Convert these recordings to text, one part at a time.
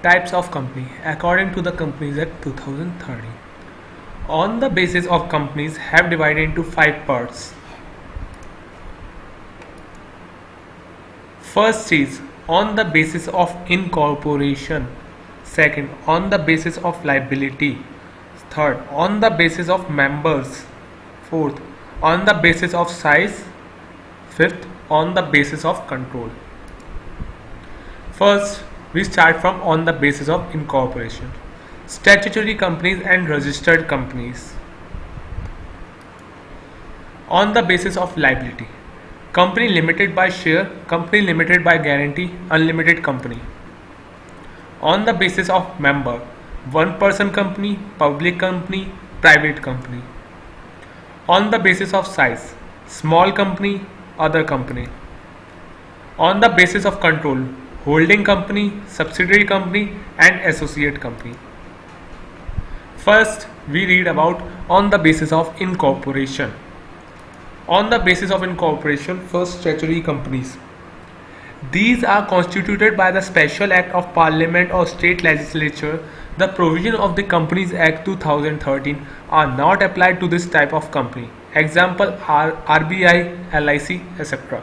Types of company according to the Companies Act 2013. On the basis of companies have divided into 5 parts. First is on the basis of incorporation. Second, on the basis of liability. Third, on the basis of members. Fourth, on the basis of size. Fifth, on the basis of control. First, we start from on the basis of incorporation. Statutory companies and registered companies. On the basis of liability. Company limited by share, company limited by guarantee, unlimited company. On the basis of member, one person company, public company, private company. On the basis of size, small company, other company. On the basis of control, holding company, subsidiary company and associate company. First, we read about on the basis of incorporation. On the basis of incorporation, first, statutory companies. These are constituted by the special act of Parliament or state legislature. The provision of the Companies Act 2013 are not applied to this type of company. Example are RBI, LIC, etc.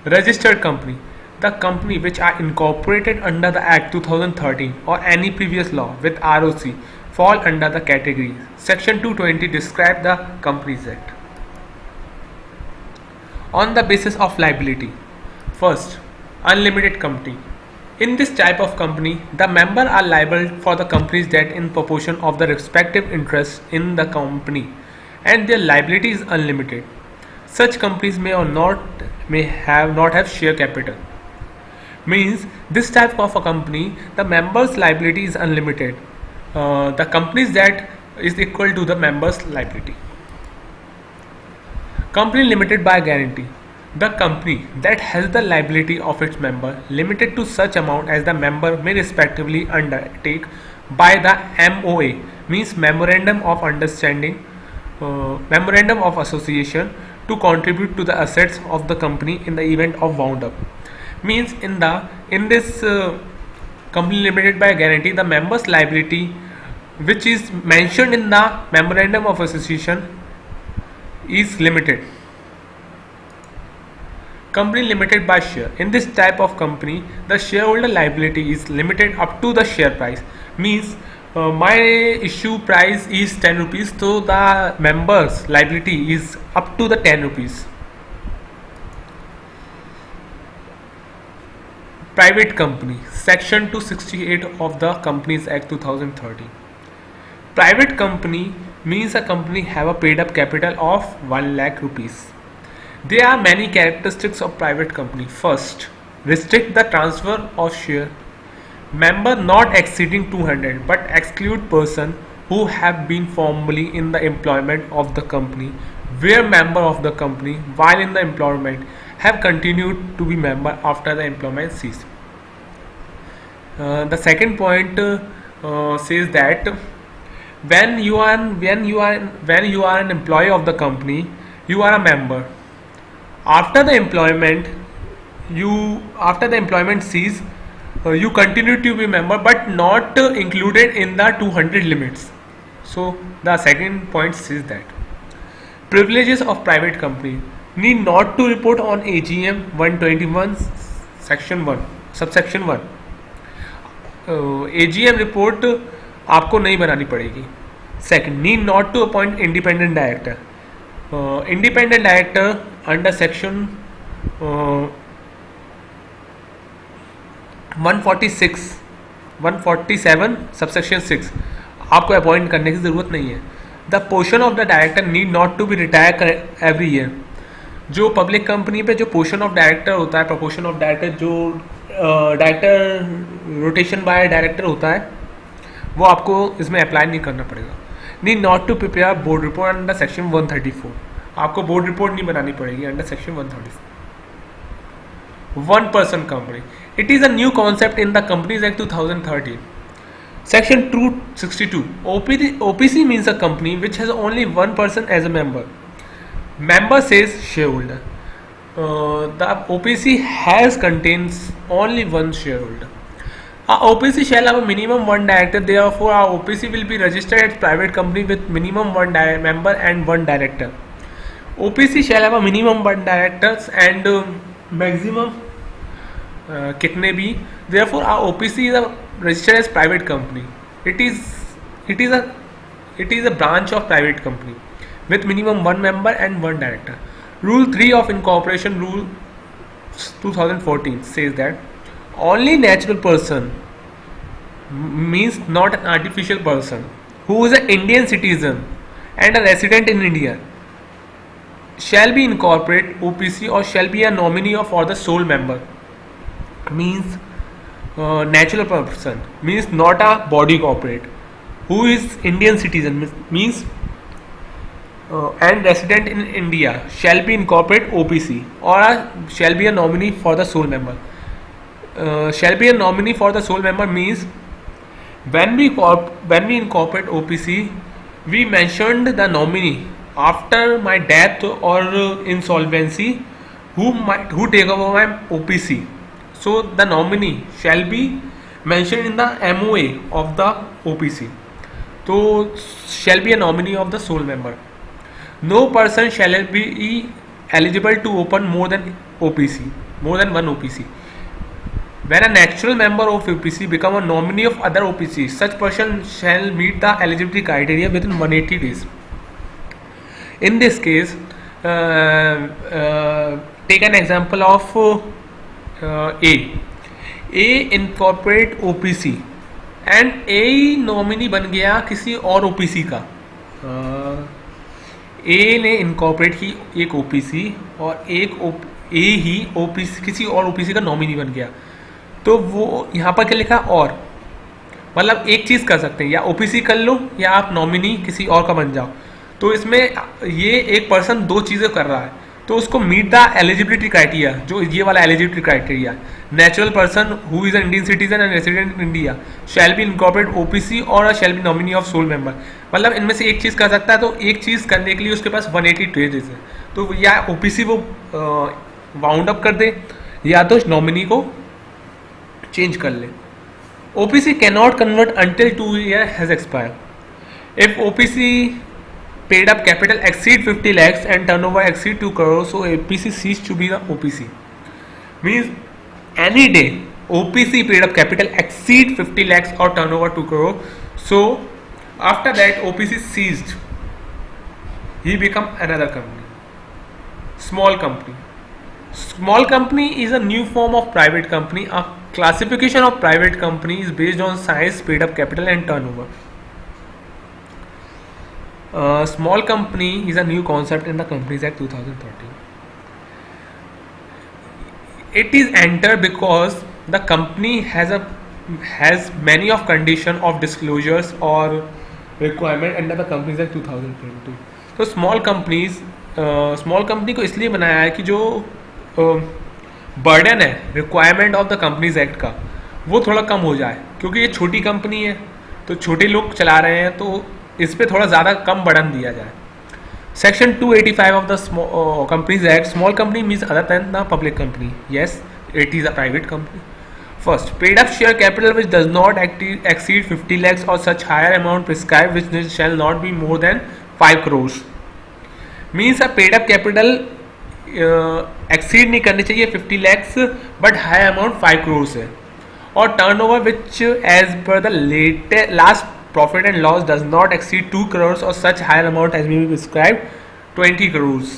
Registered company. The company which are incorporated under the Act 2013 or any previous law with ROC fall under the category. Section 220 describe the Companies Act. On the basis of liability. First, unlimited company. In this type of company, the members are liable for the company's debt in proportion of the respective interests in the company, and their liability is unlimited. Such companies may not have share capital. Means this type of a company, the members' liability is unlimited. The company's debt is equal to the members' liability. Company limited by guarantee. The company that has the liability of its member limited to such amount as the member may respectively undertake by the MOA, means Memorandum of Understanding, Memorandum of Association, to contribute to the assets of the company in the event of wound up. Means in this company limited by guarantee, the members' liability, which is mentioned in the Memorandum of Association, is limited. Company limited by share. In this type of company, the shareholder liability is limited up to the share price. Means my issue price is 10 rupees, so the members liability is up to the 10 rupees. Private company. Section 268 of the Companies Act 2013. Private company means a company have a paid up capital of 1 lakh rupees. There are many characteristics of private company. First, restrict the transfer of share. Member not exceeding 200 but exclude person who have been formerly in the employment of the company, were member of the company while in the employment, have continued to be member after the employment ceased. The second point says that when you are an employee of the company, you are a member. After the employment cease, you continue to be member but not included in the 200 limits. So the second point says that privileges of private company need not to report on AGM 121 section 1 subsection 1. AGM report आपको नहीं बनानी पड़ेगी. Second, need not to appoint independent director. Independent director under section 147 subsection 6 आपको appoint करने की ज़रूरत नहीं है. The portion of the director need not to be retire every year. जो पब्लिक कंपनी पे जो पोर्शन ऑफ डायरेक्टर होता है, प्रपोर्शन ऑफ डायरेक्टर, जो डायरेक्टर रोटेशन बाय डायरेक्टर होता है, वो आपको इसमें अप्लाई नहीं करना पड़ेगा. Need not to prepare board report under section 134. आपको बोर्ड रिपोर्ट नहीं बनानी पड़ेगी under section 134. One person company. It is a new concept in the Companies Act 2013. Section 262. OPC means a company which has only one person as a member. Member says shareholder. The OPC contains only one shareholder. A OPC shall have a minimum one director. Therefore, a OPC will be registered as private company with minimum one member and one director. OPC shall have a minimum one directors and maximum कितने भी. Therefore, a OPC is a registered as private company. It is a branch of private company with minimum one member and one director. Rule 3 of Incorporation Rule 2014 says that only natural person, means not an artificial person, who is an Indian citizen and a resident in India shall be incorporate OPC or shall be a nominee for the sole member. Means natural person, means not a body corporate, who is Indian citizen, means and resident in India shall be incorporate OPC or shall be a nominee for the sole member. Shall be a nominee for the sole member means when we incorporate OPC, we mentioned the nominee after my death or insolvency who take over my OPC. So the nominee shall be mentioned in the MOA of the OPC. So shall be a nominee of the sole member. No person shall be eligible to open more than one OPC. When a natural member of OPC become a nominee of other OPC, such person shall meet the eligibility criteria within 180 days. In this case, take an example of A incorporate OPC and A nominee बन गया किसी और OPC का. A ने incorporate की एक OPC और एक A ही OPC किसी और OPC का नॉमिनी बन गया. तो वो यहाँ पर क्या लिखा, और मतलब एक चीज़ कर सकते हैं, या OPC कर लो या आप नॉमिनी किसी और का बन जाओ. तो इसमें ये एक पर्सन दो चीज़ें कर रहा है, तो उसको मीट द एलिजिबिलिटी क्राइटेरिया, जो ये वाला eligibility criteria, natural person who is an Indian citizen and resident in India shall be incorporate OPC और shall be nominee of sole member. मतलब इनमें से एक चीज़ कर सकता है, तो एक चीज़ करने के लिए उसके पास 180 डेज है. तो या OPC वो वाउंड अप कर दे या तो नॉमिनी को चेंज कर ले. OPC cannot convert until 2 years has expire. If OPC paid up capital exceed 50 lakhs and turnover exceed 2 crores, so OPC cease to be the OPC. Means any day OPC paid up capital exceed 50 lakhs or turnover 2 crores, so after that OPC ceased, he become another company. Small company. Small company is a new form of private company. A classification of private company is based on size, paid up capital and turnover. Small company is a new concept in the Companies Act 2013. It is entered because the company has many of condition of disclosures or requirement under the Companies Act 2020. तो small company को इसलिए बनाया है कि जो burden है requirement of the companies act का वो थोड़ा कम हो जाए, क्योंकि ये छोटी कंपनी है तो छोटे लोग चला रहे हैं, तो इस पर थोड़ा ज़्यादा कम बर्डन दिया जाए. Section 285 of the companies act, small company means other than the public company. Yes, it is a private company. First, paid up share capital which does not exceed 50 lakhs or such higher amount prescribe which shall not be more than 5 crores. Means a paid up capital exceed नहीं करनी चाहिए 50 lakhs but high amount 5 crores है. और turnover which as पर the last profit and loss does not exceed 2 crores or such higher amount as may be prescribed 20 crores.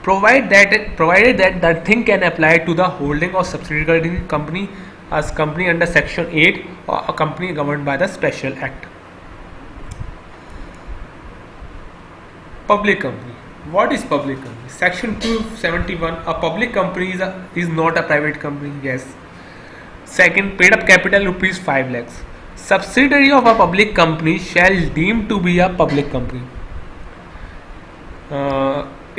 Provided that the thing can apply to the holding or subsidiary company as company under section 8 or a company governed by the special act. Public company. What is public company? Section 271, a public company is not a private company. Yes. Second, paid up capital rupees 5 lakhs. Subsidiary of a public company shall deemed to be a public company.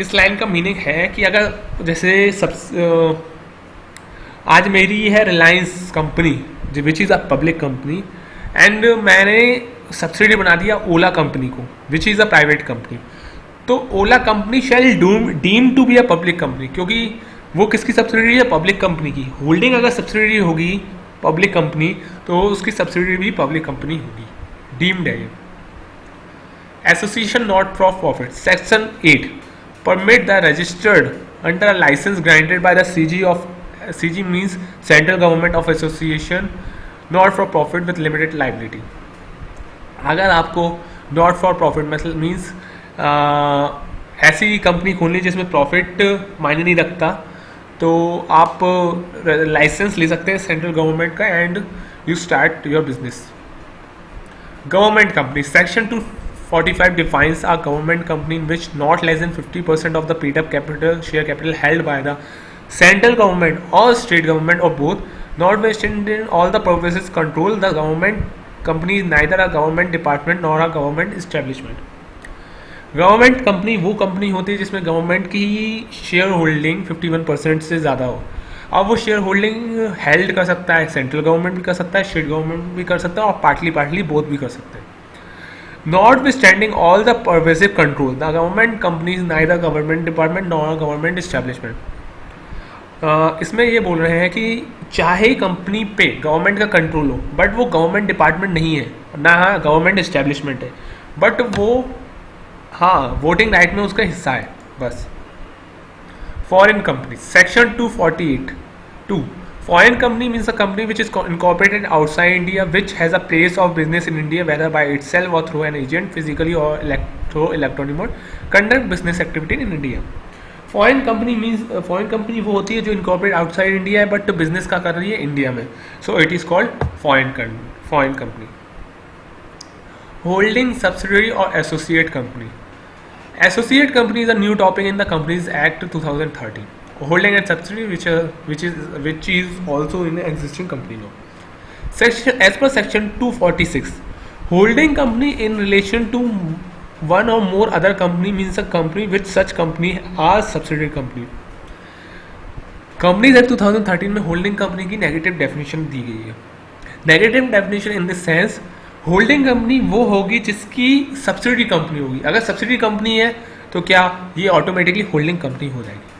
इस लाइन का meaning है कि अगर जैसे आज मेरी है Reliance company which is a public company and मैंने सब्सिडी बना दिया ओला कंपनी को which is a private company, तो Ola company shall deem to be a public company, क्योंकि वो किसकी सब्सिडरी है? पब्लिक कंपनी की। होल्डिंग अगर सब्सिडरी होगी पब्लिक कंपनी तो उसकी सब्सिडरी भी पब्लिक कंपनी होगी, डीम्ड है ये। Association not for profit section 8 permit the registered under a licence granted by the CG of CG means central government of association not for profit with limited liability. अगर आपको not for profit मतलब means ऐसी company खोलनी जिसमें profit मायने नहीं रखता, तो आप लाइसेंस ले सकते हैं सेंट्रल गवर्नमेंट का and you start your business. Government company section 245 defines a government company in which not less than 50% of the paid up capital share capital held by the central government or state government or both, notwithstanding all the purposes control the government company is neither a government department nor a government establishment। Government company वो company होती है जिसमें government की share holding 51% से ज़्यादा हो। अब वो शेयर होल्डिंग हेल्ड कर सकता है सेंट्रल गवर्नमेंट भी कर सकता है, स्टेट गवर्नमेंट भी कर सकता है और पार्टली बोथ भी कर सकते हैं। Notwithstanding all the pervasive control, the government company is neither government department nor a government establishment। इसमें ये बोल रहे हैं कि चाहे कंपनी पे गवर्नमेंट का कंट्रोल हो बट वो गवर्नमेंट डिपार्टमेंट नहीं है ना गवर्नमेंट इस्टेब्लिशमेंट है, बट वो हाँ वोटिंग राइट में उसका हिस्सा है बस। Foreign company section 248 2 Foreign company means a company which is incorporated outside India, which has a place of business in India, whether by itself or through an agent, physically or through electronic mode, conduct business activity in India। Foreign company means foreign company वो होती है जो incorporate outside India है but business का कर रही है India में, so it is called foreign company. Holding subsidiary और associate company. Associate company is a new topic in the companies Act 2013। Holding and subsidiary which is also in an existing company law। Section as per section 246, holding company in relation to one or more other company means a company which such company are subsidiary company। Companies Act 2013 में holding company की negative definition दी गई है। Negative definition in the sense holding company वो होगी जिसकी subsidiary company होगी। अगर subsidiary company है तो क्या ये ऑटोमेटिकली होल्डिंग कंपनी हो जाएगी।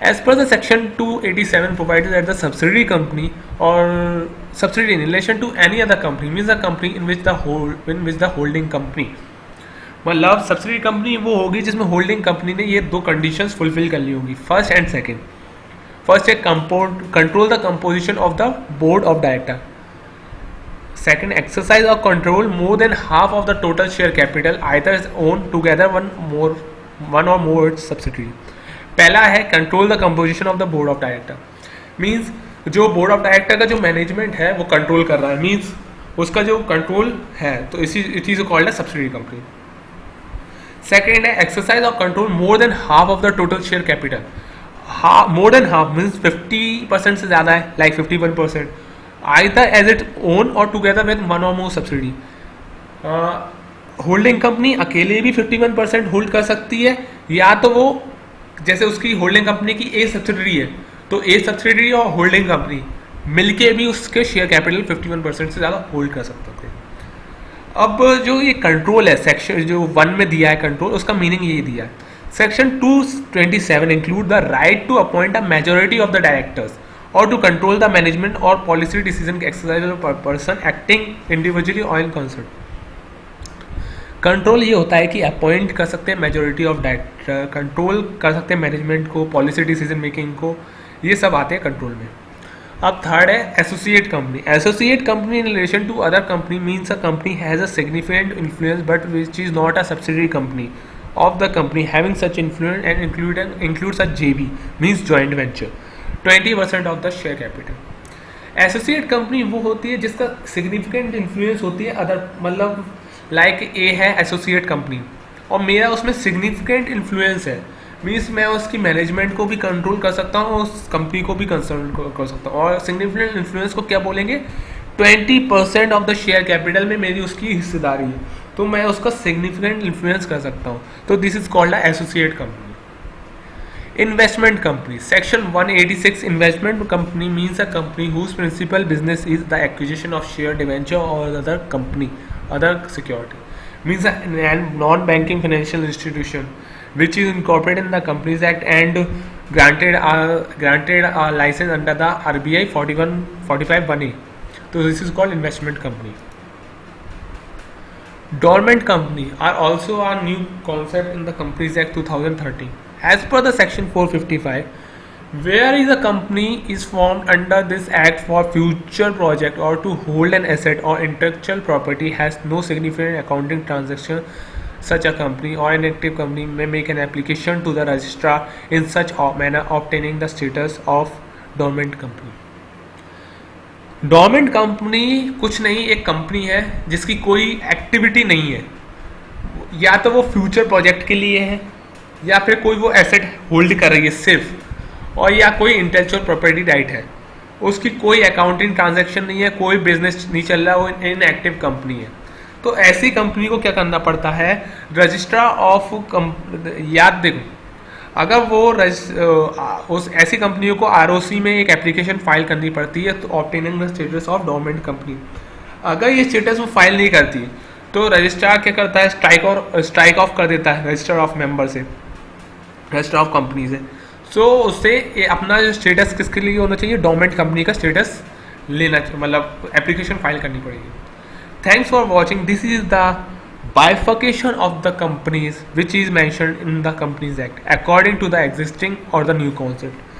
As per the section 287 provided that the subsidiary company or subsidiary in relation to any other company means a company in which the holding company, मतलब subsidiary company वो होगी जिसमें होल्डिंग कंपनी ने ये दो conditions fulfil कर ली होगी, फर्स्ट एंड सेकंड। फर्स्ट है control the composition of the board of director, second exercise or control more than half of the total share capital either own together one or more subsidiary. पहला है control the composition of the board of director, means जो board of director का जो management है वो control कर रहा है, मीन्स उसका जो कंट्रोल है, तो इट इज कॉल्ड है सब्सिडरी कंपनी। सेकेंड है exercise of control more than half of the total share capital. More than half means 50% से ज़्यादा है, like 51%, either as it own or together with one or more subsidiary. Holding company अकेले भी 51% hold कर सकती है, या तो वो जैसे उसकी होल्डिंग कंपनी की ए सब्सिडरी है तो ए सब्सिडरी और होल्डिंग कंपनी मिलके भी उसके शेयर कैपिटल 51% से ज़्यादा होल्ड कर सकते थे। अब जो ये कंट्रोल है सेक्शन जो 1 में दिया है कंट्रोल, उसका मीनिंग ये दिया है। Section 227 include the right to appoint a majority of the directors or to control the management or policy decision के exercise of person acting individually or in concert. Control ये होता है कि अपॉइंट कर सकते हैं मेजोरिटी ऑफ डायरेक्टर, कंट्रोल कर सकते हैं मैनेजमेंट को, पॉलिसी डिसीजन मेकिंग को, ये सब आते हैं कंट्रोल में। अब थर्ड है associate company. Associate company in relation to other company means a company has a significant influence but which is not a subsidiary company of the company having such influence and includes a JV means joint venture 20% of the share capital. Associate company वो होती है जिसका significant influence होती है other, मतलब like a है associate company और मेरा उसमें सिग्निफिकेंट इन्फ्लुएंस है, मीन्स मैं उसकी मैनेजमेंट को भी कंट्रोल कर सकता हूँ और उस कंपनी को भी कंसर्न कर सकता हूँ। और सिग्निफिकेंट इन्फ्लुएंस को क्या बोलेंगे, 20% ऑफ द शेयर कैपिटल में मेरी उसकी हिस्सेदारी है, तो मैं उसका सिग्निफिकेंट इन्फ्लुएंस कर सकता हूँ, तो this is called a associate company. Investment company section 186 investment company means a company whose principal business is the acquisition of share debenture or other company other security, means a non-banking financial institution which is incorporated in the Companies Act and granted a license under the RBI 4145(1)(a). So this is called investment company. Dormant company are also a new concept in the Companies Act 2013. As per the section 455, where is a company is formed under this act for future project or to hold an asset or intellectual property has no significant accounting transaction, such a company or an active company may make an application to the registrar in such manner obtaining the status of dormant company. Dormant company कुछ नहीं, एक company है जिसकी कोई activity नहीं है, या तो वो फ्यूचर प्रोजेक्ट के लिए है या फिर कोई वो एसेट होल्ड कर रही है सिर्फ, और या कोई इंटेलेक्चुअल प्रॉपर्टी राइट है, उसकी कोई अकाउंटिंग ट्रांजैक्शन नहीं है, कोई बिजनेस नहीं चल रहा, वो इनएक्टिव कंपनी है। तो ऐसी कंपनी को क्या करना पड़ता है, रजिस्ट्रार ऑफ याद देखो, अगर वो उस ऐसी कंपनियों को आरओसी में एक एप्लीकेशन फाइल करनी पड़ती है तो obtaining the status of dormant company. अगर ये स्टेटस वो फाइल नहीं करती तो रजिस्ट्रार क्या करता है, स्ट्राइक ऑफ कर देता है रजिस्टर ऑफ मेंबर से, रजिस्टर ऑफ कंपनी से। सो उससे अपना जो स्टेटस किसके लिए होना चाहिए, डोरमेंट कंपनी का स्टेटस लेना चाहिए, मतलब एप्लीकेशन फाइल करनी पड़ेगी। Thanks for watching. This is the bifurcation of the companies which is mentioned in the Companies Act according to the existing or the new concept.